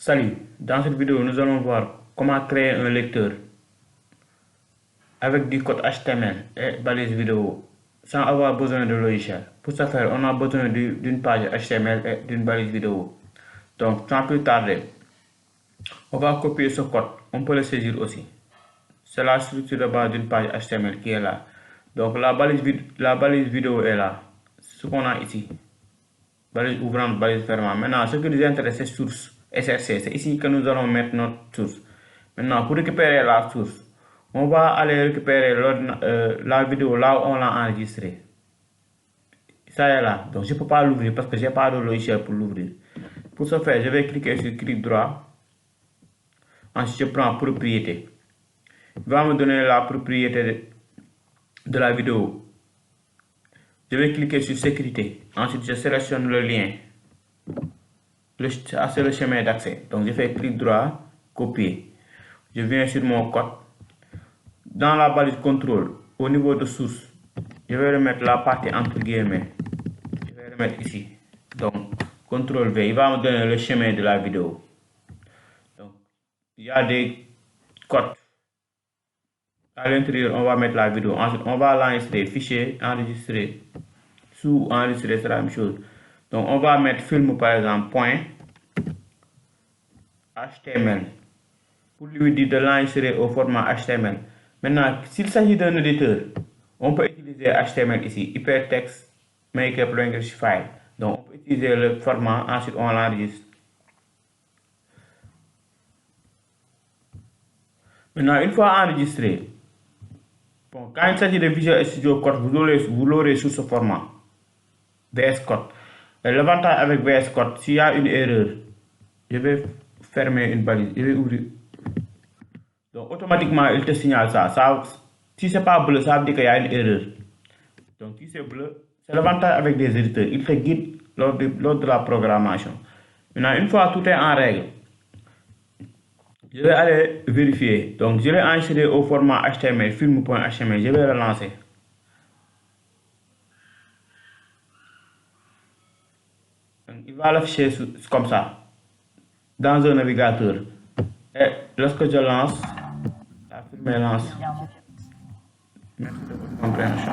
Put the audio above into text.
Salut, dans cette vidéo nous allons voir comment créer un lecteur avec du code HTML et balise vidéo sans avoir besoin de logiciel. Pour ce faire, on a besoin d'une page HTML et d'une balise vidéo. Donc sans plus tarder, on va copier ce code, on peut le saisir aussi. C'est la structure de base d'une page HTML qui est là. Donc la balise vidéo est là, ce qu'on a ici. Balise ouvrante, balise fermante. Maintenant, ce qui nous intéresse, c'est source, SRC. C'est ici que nous allons mettre notre source. Maintenant, pour récupérer la source, on va aller récupérer la vidéo là où on l'a enregistrée. Ça est là. Donc, je ne peux pas l'ouvrir parce que je n'ai pas de logiciel pour l'ouvrir. Pour ce faire, je vais cliquer sur clic droit. Ensuite, je prends propriété. Il va me donner la propriété de la vidéo. Je vais cliquer sur sécurité. Ensuite, je sélectionne le lien. C'est le chemin d'accès. Donc, je fais clic droit, copier. Je viens sur mon code. Dans la balise contrôle, au niveau de source, je vais remettre la partie entre guillemets. Je vais remettre ici. Donc, CTRL V, il va me donner le chemin de la vidéo. Donc, il y a des codes. À l'intérieur, on va mettre la vidéo. Ensuite, on va l'enregistrer. Fichier, enregistrer. Sous enregistrer, c'est la même chose. Donc, on va mettre film par exemple, point HTML. Pour lui dire de l'enregistrer au format HTML. Maintenant, s'il s'agit d'un éditeur, on peut utiliser HTML ici, Hypertext Markup Language File. Donc, on peut utiliser le format, ensuite on l'enregistre. Maintenant, une fois enregistré, bon, quand il s'agit de Visual Studio Code, vous l'aurez sous ce format, VS Code. L'avantage avec VS Code, s'il y a une erreur, je vais fermer une balise, je vais ouvrir. Donc, automatiquement, il te signale ça. Si ce n'est pas bleu, ça veut dire qu'il y a une erreur. Donc, si c'est bleu, c'est l'avantage avec des éditeurs. Il te guide lors de la programmation. Maintenant, une fois tout est en règle, je vais aller vérifier. Donc, je vais enregistrer au format HTML, film.html. Je vais relancer. Donc, il va l'afficher comme ça, dans un navigateur. Et lorsque je lance, la firme lance. Merci de votre compréhension.